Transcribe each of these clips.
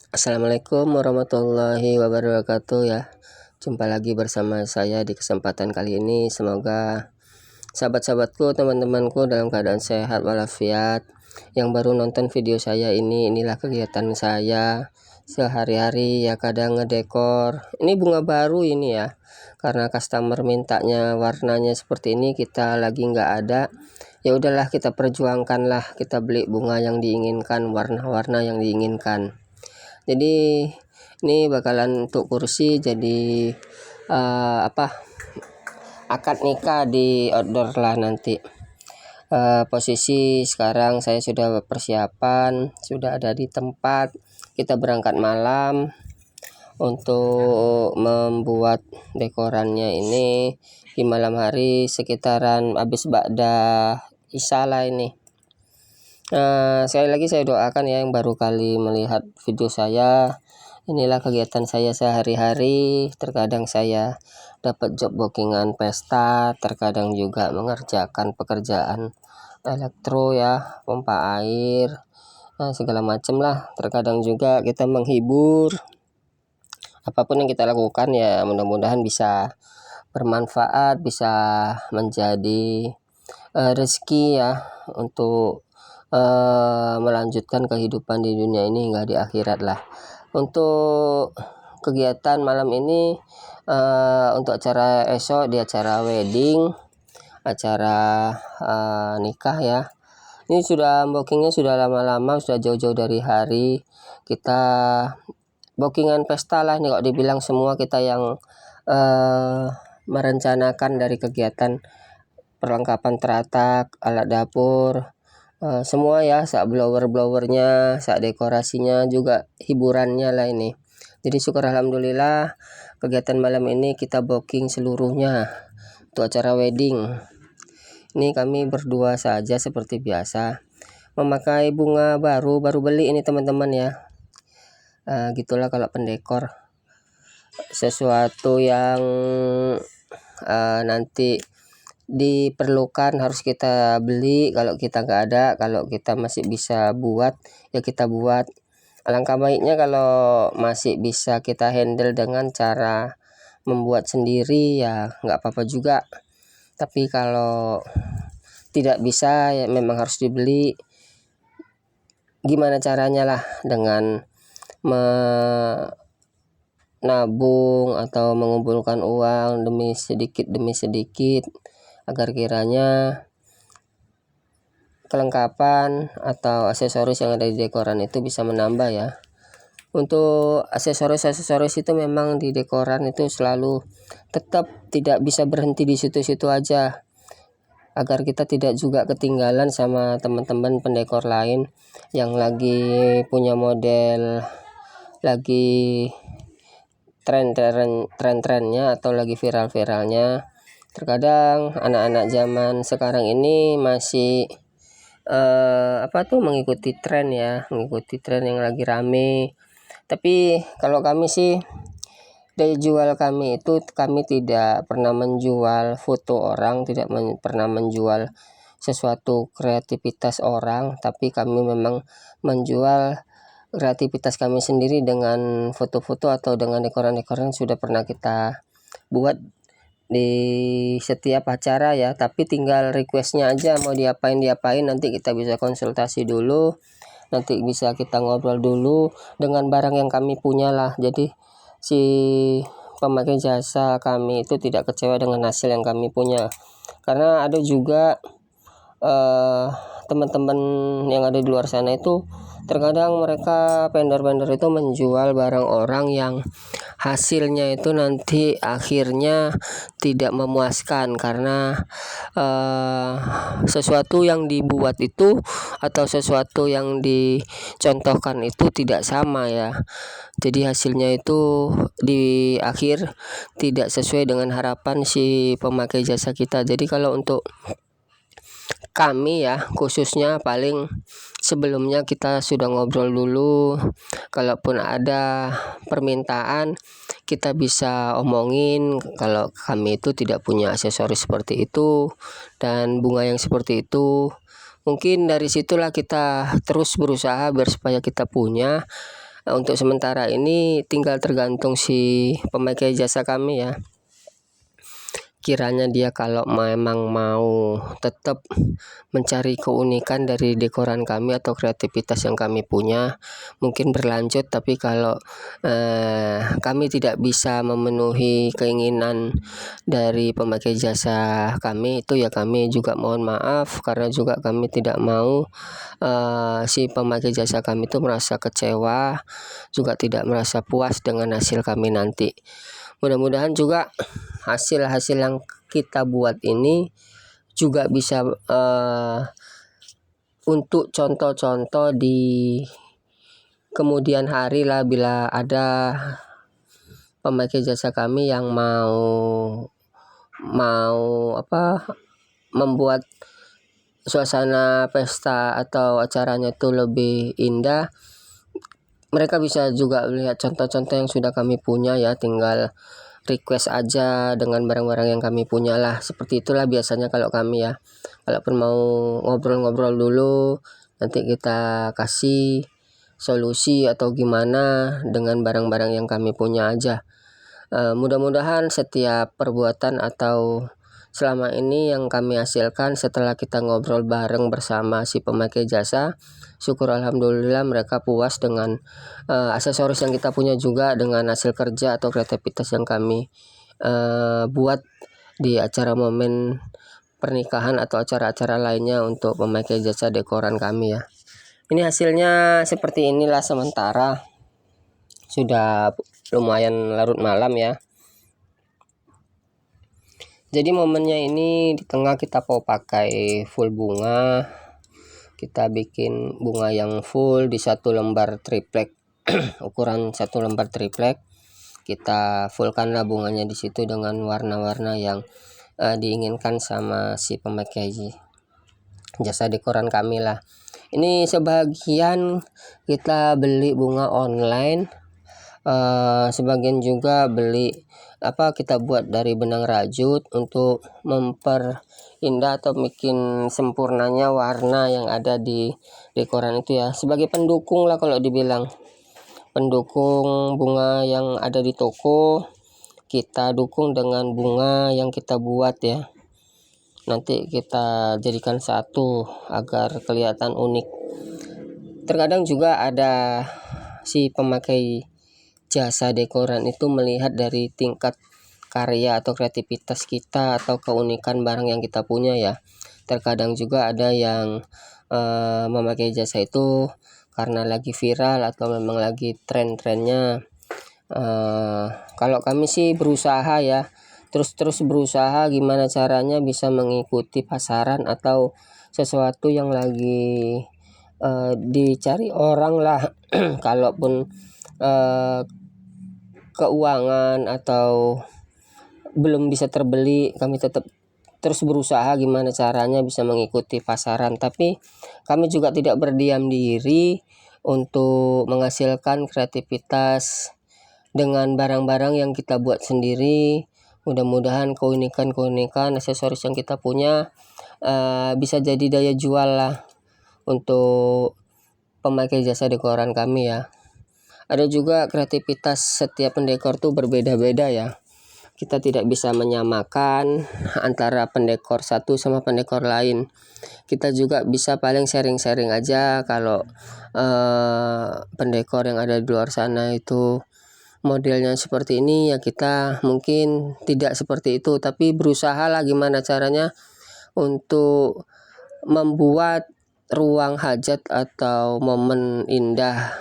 Assalamualaikum warahmatullahi wabarakatuh ya. Jumpa lagi bersama saya di kesempatan kali ini. Semoga sahabat-sahabatku, teman-temanku dalam keadaan sehat walafiat. Yang baru nonton video saya inilah kegiatan saya sehari-hari ya, kadang ngedekor. Ini bunga baru ini ya. Karena customer mintanya warnanya seperti ini, kita lagi nggak ada. Ya udahlah, kita perjuangkan lah, kita beli bunga yang diinginkan, warna-warna yang diinginkan. Jadi ini bakalan untuk kursi, jadi akad nikah di outdoor lah nanti. Posisi sekarang saya sudah persiapan, sudah ada di tempat. Kita berangkat malam untuk membuat dekorannya ini di malam hari, sekitaran habis ba'da isya lah ini. Sekali lagi saya doakan ya yang baru kali melihat video saya. Inilah kegiatan saya sehari-hari. Terkadang saya dapat job bookingan pesta, terkadang juga mengerjakan pekerjaan elektro ya, pompa air, segala macam lah. Terkadang juga kita menghibur. Apapun yang kita lakukan ya mudah-mudahan bisa bermanfaat, bisa menjadi rezeki ya untuk melanjutkan kehidupan di dunia ini hingga di akhirat lah. Untuk kegiatan malam ini, untuk acara esok di acara wedding, acara nikah ya. Ini sudah bookingnya sudah lama-lama, sudah jauh-jauh dari hari. Kita bookingan pesta lah nih, kok dibilang semua kita yang merencanakan dari kegiatan perlengkapan teratak, alat dapur, semua ya, sak blowernya, sak dekorasinya, juga hiburannya lah ini. Jadi syukur alhamdulillah kegiatan malam ini kita booking seluruhnya untuk acara wedding. Ini kami berdua saja seperti biasa, memakai bunga baru beli ini teman-teman ya. Gitulah kalau pendekor, sesuatu yang nanti diperlukan harus kita beli. Kalau kita nggak ada, kalau kita masih bisa buat ya kita buat. Alangkah baiknya kalau masih bisa kita handle dengan cara membuat sendiri ya nggak apa-apa juga. Tapi kalau tidak bisa ya memang harus dibeli. Gimana caranya lah, dengan menabung atau mengumpulkan uang demi sedikit agar kiranya kelengkapan atau aksesoris yang ada di dekoran itu bisa menambah ya. Untuk aksesoris itu memang di dekoran itu selalu tetap tidak bisa berhenti di situ-situ aja, agar kita tidak juga ketinggalan sama teman-teman pendekor lain yang lagi punya model, lagi tren-trennya atau lagi viral-viralnya. Terkadang anak-anak zaman sekarang ini masih mengikuti tren ya, mengikuti tren yang lagi rame. Tapi kalau kami sih, daya jual kami itu, kami tidak pernah menjual foto orang, tidak pernah menjual sesuatu kreativitas orang, tapi kami memang menjual kreativitas kami sendiri dengan foto-foto atau dengan dekoran-dekoran sudah pernah kita buat di setiap acara ya. Tapi tinggal requestnya aja mau diapain, nanti kita bisa konsultasi dulu, nanti bisa kita ngobrol dulu dengan barang yang kami punya lah. Jadi si pemakai jasa kami itu tidak kecewa dengan hasil yang kami punya. Karena ada juga teman-teman yang ada di luar sana itu terkadang mereka vendor-vendor itu menjual barang orang yang hasilnya itu nanti akhirnya tidak memuaskan, karena sesuatu yang dibuat itu atau sesuatu yang dicontohkan itu tidak sama ya. Jadi hasilnya itu di akhir tidak sesuai dengan harapan si pemakai jasa kita. Jadi kalau untuk kami ya khususnya, paling sebelumnya kita sudah ngobrol dulu. Kalaupun ada permintaan kita bisa omongin kalau kami itu tidak punya aksesoris seperti itu dan bunga yang seperti itu. Mungkin dari situlah kita terus berusaha supaya kita punya, untuk sementara ini tinggal tergantung si pemakai jasa kami ya. Kiranya dia kalau memang mau tetap mencari keunikan dari dekoran kami atau kreativitas yang kami punya, mungkin berlanjut. Tapi kalau kami tidak bisa memenuhi keinginan dari pemakai jasa kami, itu ya kami juga mohon maaf, karena juga kami tidak mau si pemakai jasa kami itu merasa kecewa, juga tidak merasa puas dengan hasil kami nanti. Mudah-mudahan juga hasil-hasil yang kita buat ini juga bisa untuk contoh-contoh di kemudian hari lah, bila ada pemakai jasa kami yang mau membuat suasana pesta atau acaranya itu lebih indah. Mereka bisa juga lihat contoh-contoh yang sudah kami punya ya, tinggal request aja dengan barang-barang yang kami punya lah. Seperti itulah biasanya kalau kami ya. Kalaupun mau ngobrol-ngobrol dulu, nanti kita kasih solusi atau gimana dengan barang-barang yang kami punya aja. Mudah-mudahan setiap perbuatan atau selama ini yang kami hasilkan setelah kita ngobrol bareng bersama si pemakai jasa, syukur alhamdulillah mereka puas dengan aksesoris yang kita punya, juga dengan hasil kerja atau kreativitas yang kami buat di acara momen pernikahan atau acara-acara lainnya untuk pemakai jasa dekoran kami ya. Ini hasilnya seperti inilah sementara, sudah lumayan larut malam ya. Jadi momennya ini di tengah kita mau pakai full bunga, kita bikin bunga yang full di satu lembar triplek ukuran satu lembar triplek. Kita fullkanlah bunganya di situ dengan warna-warna yang diinginkan sama si pemakai jasa dekoran kami lah. Ini sebagian kita beli bunga online, sebagian juga beli kita buat dari benang rajut untuk memperindah atau bikin sempurnanya warna yang ada di dekoran itu ya, sebagai pendukung lah kalau dibilang, pendukung bunga yang ada di toko kita dukung dengan bunga yang kita buat ya. Nanti kita jadikan satu agar kelihatan unik. Terkadang juga ada si pemakai jasa dekoran itu melihat dari tingkat karya atau kreativitas kita atau keunikan barang yang kita punya ya. Terkadang juga ada yang memakai jasa itu karena lagi viral atau memang lagi tren-trennya. Kalau kami sih berusaha ya, terus berusaha gimana caranya bisa mengikuti pasaran atau sesuatu yang lagi dicari orang lah. Kalaupun keuangan atau belum bisa terbeli, kami tetap terus berusaha gimana caranya bisa mengikuti pasaran. Tapi kami juga tidak berdiam diri untuk menghasilkan kreativitas dengan barang-barang yang kita buat sendiri. Mudah-mudahan keunikan aksesoris yang kita punya bisa jadi daya jual lah untuk pemakai jasa dekoran kami ya. Ada juga kreativitas setiap pendekor tuh berbeda-beda ya. Kita tidak bisa menyamakan antara pendekor satu sama pendekor lain. Kita juga bisa paling sharing-sharing aja kalau pendekor yang ada di luar sana itu modelnya seperti ini ya, kita mungkin tidak seperti itu, tapi berusaha lah gimana caranya untuk membuat ruang hajat atau momen indah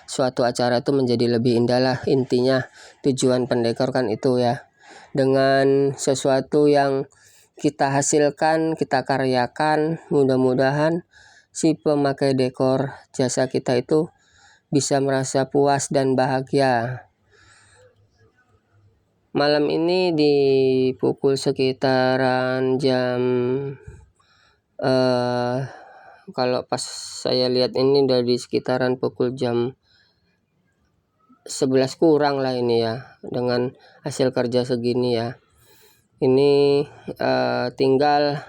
suatu acara itu menjadi lebih indah lah. Intinya tujuan pendekor kan itu ya, dengan sesuatu yang kita hasilkan, kita karyakan, mudah-mudahan si pemakai dekor jasa kita itu bisa merasa puas dan bahagia. Malam ini di pukul sekitaran jam kalau pas saya lihat ini dari sekitaran pukul jam 11 kurang lah ini ya, dengan hasil kerja segini ya. Ini tinggal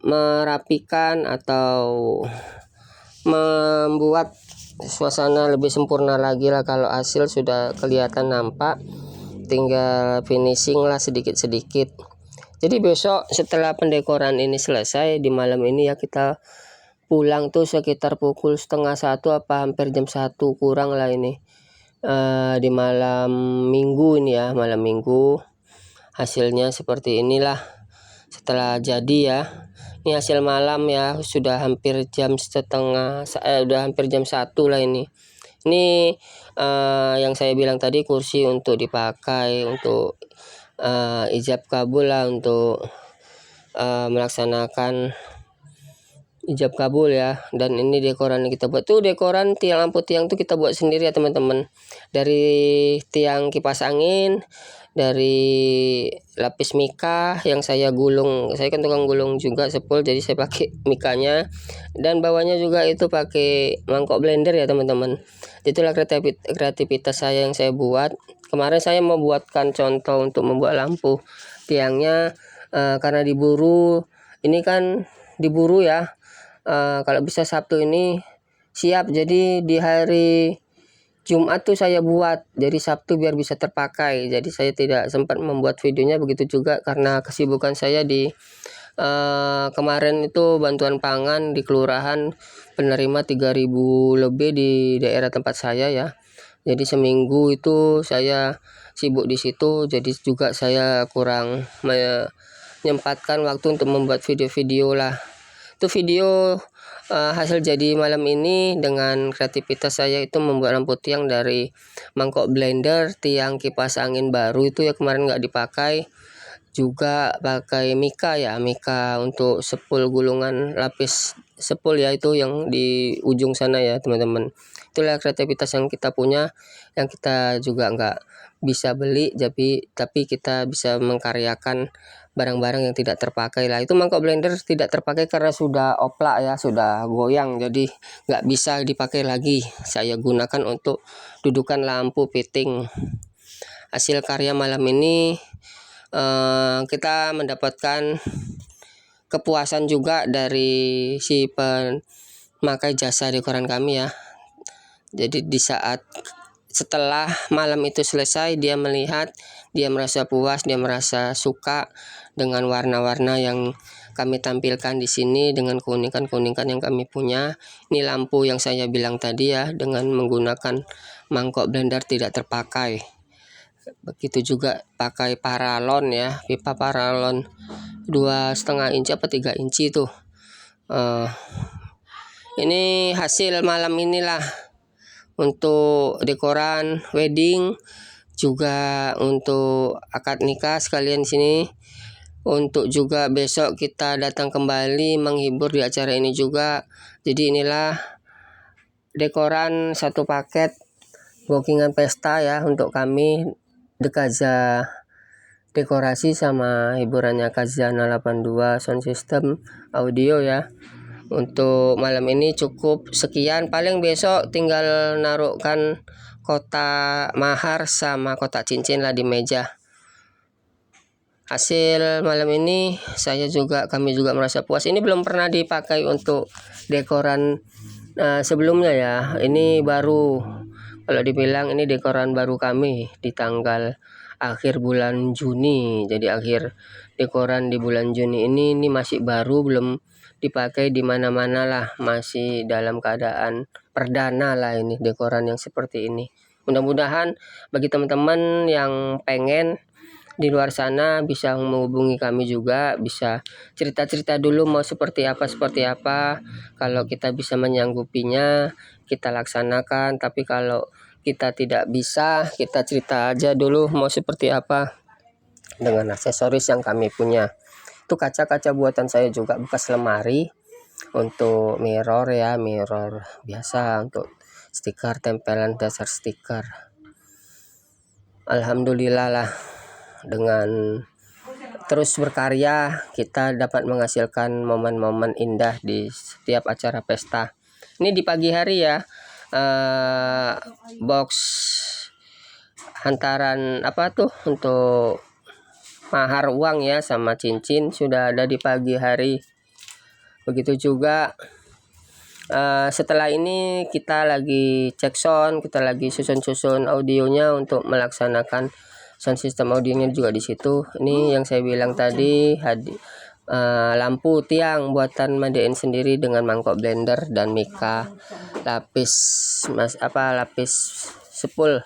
merapikan atau membuat suasana lebih sempurna lagi lah kalau hasil sudah kelihatan nampak, tinggal finishing lah sedikit-sedikit. Jadi besok setelah pendekoran ini selesai di malam ini ya, kita pulang tuh sekitar pukul setengah 1 apa hampir jam 1 kurang lah ini, di malam minggu ini ya, malam minggu. Hasilnya seperti inilah setelah jadi ya. Ini hasil malam ya, sudah hampir jam udah hampir jam 1 lah ini. Ini yang saya bilang tadi, kursi untuk dipakai untuk ijab kabul lah, untuk melaksanakan ijab kabul ya. Dan ini dekoran yang kita buat tuh, dekoran lampu tiang tuh kita buat sendiri ya teman-teman, dari tiang kipas angin, dari lapis mika yang saya gulung. Saya kan tukang gulung juga sepul, jadi saya pakai mikanya, dan bawahnya juga itu pakai mangkok blender ya teman-teman. Itulah kreativitas saya yang saya buat. Kemarin saya membuatkan contoh untuk membuat lampu tiangnya, karena diburu. Ini kan diburu ya, kalau bisa Sabtu ini siap, jadi di hari Jumat tuh saya buat, jadi Sabtu biar bisa terpakai. Jadi saya tidak sempat membuat videonya, begitu juga karena kesibukan saya di kemarin itu bantuan pangan di kelurahan, penerima 3.000 lebih di daerah tempat saya ya. Jadi seminggu itu saya sibuk di situ, jadi juga saya kurang menyempatkan waktu untuk membuat video-video lah. Itu video hasil jadi malam ini dengan kreativitas saya itu membuat lampu tiang dari mangkok blender, tiang kipas angin baru itu ya kemarin nggak dipakai, juga pakai mika ya, mika untuk sepul gulungan lapis sepul ya, itu yang di ujung sana ya teman-teman. Itulah kreativitas yang kita punya, yang kita juga nggak bisa beli, tapi kita bisa mengkaryakan barang-barang yang tidak terpakai lah. Itu mangkok blender tidak terpakai karena sudah oplak ya, sudah goyang, jadi nggak bisa dipakai lagi. Saya gunakan untuk dudukan lampu fitting. Hasil karya malam ini kita mendapatkan kepuasan juga dari si pemakai jasa dekoran kami ya. Jadi di saat setelah malam itu selesai, dia melihat, dia merasa puas, dia merasa suka dengan warna-warna yang kami tampilkan di sini, dengan keunikan-keunikan yang kami punya. Ini lampu yang saya bilang tadi ya, dengan menggunakan mangkok blender tidak terpakai. Begitu juga pakai paralon ya, pipa paralon 2,5 inci apa 3 inci tuh. Ini hasil malam inilah untuk dekoran wedding, juga untuk akad nikah sekalian sini. Untuk juga besok kita datang kembali menghibur di acara ini juga. Jadi inilah dekoran satu paket bookingan pesta ya untuk kami, Dekaza dekorasi sama hiburannya Kazana 82 sound system audio ya. Untuk malam ini cukup sekian, paling besok tinggal naruhkan kotak mahar sama kotak cincin lah di meja. Hasil malam ini kami juga merasa puas. Ini belum pernah dipakai untuk dekoran sebelumnya ya. Ini baru, kalau dibilang ini dekoran baru kami di tanggal akhir bulan Juni. Jadi akhir dekoran di bulan Juni ini masih baru, belum dipakai di mana-mana lah, masih dalam keadaan perdana lah ini dekoran yang seperti ini. Mudah-mudahan bagi teman-teman yang pengen di luar sana bisa menghubungi kami juga, bisa cerita-cerita dulu mau seperti apa. Kalau kita bisa menyanggupinya, kita laksanakan. Tapi kalau kita tidak bisa, kita cerita aja dulu mau seperti apa dengan aksesoris yang kami punya. Itu kaca-kaca buatan saya juga, bekas lemari untuk mirror ya, mirror biasa untuk stiker, tempelan dasar stiker. Alhamdulillah lah, dengan terus berkarya kita dapat menghasilkan momen-momen indah di setiap acara pesta. Ini di pagi hari ya, box hantaran untuk mahar uang ya sama cincin sudah ada di pagi hari. Begitu juga Setelah ini kita lagi cek sound, kita lagi susun audionya untuk melaksanakan sound system audionya juga di situ. Ini yang saya bilang tadi, lampu tiang buatan Madein sendiri dengan mangkok blender dan mika, lapis sepul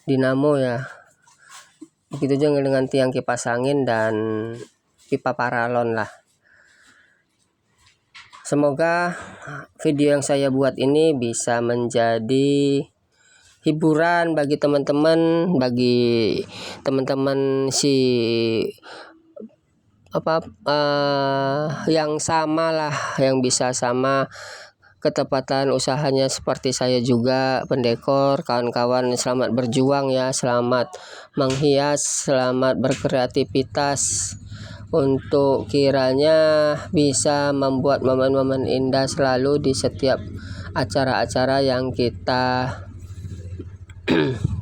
dinamo ya. Begitu juga dengan tiang kipas angin dan pipa paralon lah. Semoga video yang saya buat ini bisa menjadi hiburan bagi teman-teman, yang sama lah, yang bisa sama ketepatan usahanya seperti saya juga, pendekor. Kawan-kawan, selamat berjuang ya, selamat menghias, selamat berkreativitas untuk kiranya bisa membuat momen-momen indah selalu di setiap acara-acara yang kita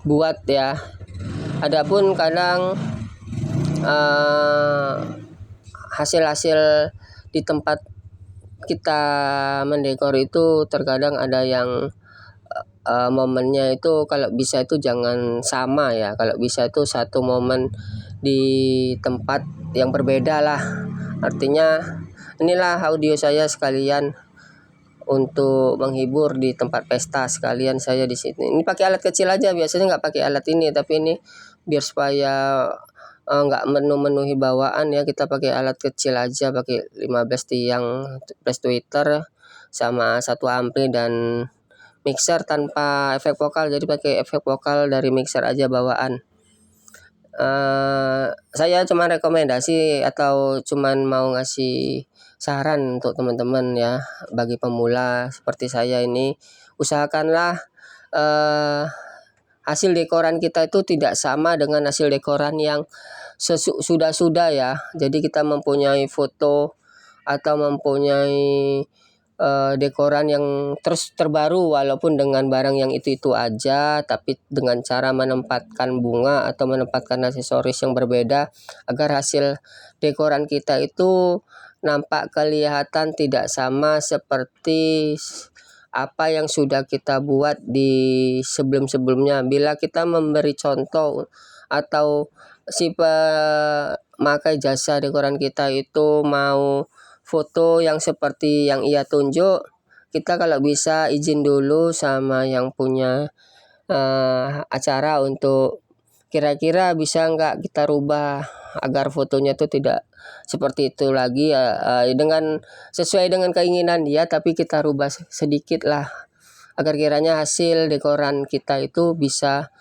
buat ya. Adapun kadang hasil-hasil di tempat kita mendekor itu terkadang ada yang momennya itu kalau bisa itu jangan sama ya, kalau bisa itu satu momen di tempat yang berbeda lah. Artinya inilah audio saya sekalian untuk menghibur di tempat pesta, sekalian saya di sini. Ini pakai alat kecil aja, biasanya nggak pakai alat ini, tapi ini biar supaya nggak memenuhi bawaan ya, kita pakai alat kecil aja, pakai 15 tiang plus tweeter sama satu ampli dan mixer tanpa efek vokal, jadi pakai efek vokal dari mixer aja bawaan. Saya cuma rekomendasi atau cuman mau ngasih saran untuk teman-teman ya, bagi pemula seperti saya ini, usahakanlah hasil dekoran kita itu tidak sama dengan hasil dekoran yang sudah ya. Jadi kita mempunyai foto atau mempunyai dekoran yang terus terbaru walaupun dengan barang yang itu aja, tapi dengan cara menempatkan bunga atau menempatkan aksesoris yang berbeda agar hasil dekoran kita itu nampak kelihatan tidak sama seperti apa yang sudah kita buat di sebelum-sebelumnya. Bila kita memberi contoh atau si pemakai jasa dekoran kita itu mau foto yang seperti yang ia tunjuk, kita kalau bisa izin dulu sama yang punya acara untuk kira-kira bisa nggak kita rubah agar fotonya itu tidak seperti itu lagi dengan sesuai dengan keinginan dia, tapi kita rubah sedikit lah agar kiranya hasil dekoran kita itu bisa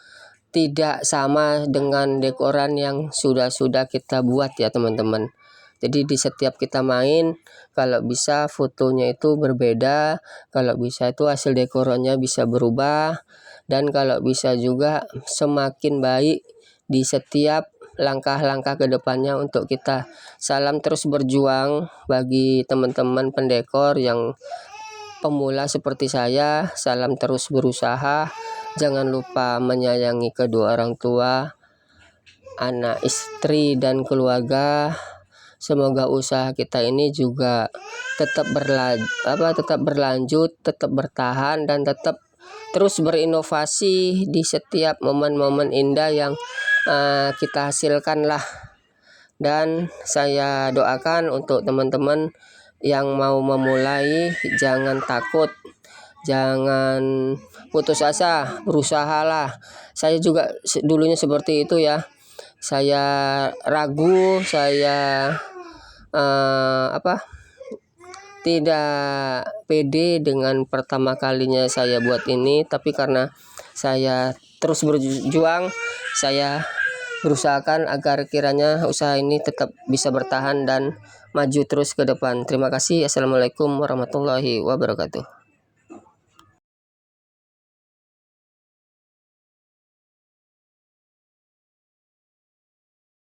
tidak sama dengan dekoran yang sudah kita buat ya teman-teman. Jadi di setiap kita main, kalau bisa fotonya itu berbeda, kalau bisa itu hasil dekorannya bisa berubah, dan kalau bisa juga semakin baik di setiap langkah-langkah ke depannya untuk kita. Salam terus berjuang bagi teman-teman pendekor yang pemula seperti saya, salam terus berusaha. Jangan lupa menyayangi kedua orang tua, anak, istri, dan keluarga. Semoga usaha kita ini juga tetap berlanjut, tetap bertahan, dan tetap terus berinovasi di setiap momen-momen indah yang kita hasilkan lah. Dan saya doakan untuk teman-teman yang mau memulai, jangan takut, jangan putus asa, berusahalah. Saya juga dulunya seperti itu ya. Saya ragu, saya tidak pede dengan pertama kalinya saya buat ini, tapi karena saya terus berjuang, saya berusahakan agar kiranya usaha ini tetap bisa bertahan dan maju terus ke depan. Terima kasih. Assalamualaikum warahmatullahi wabarakatuh.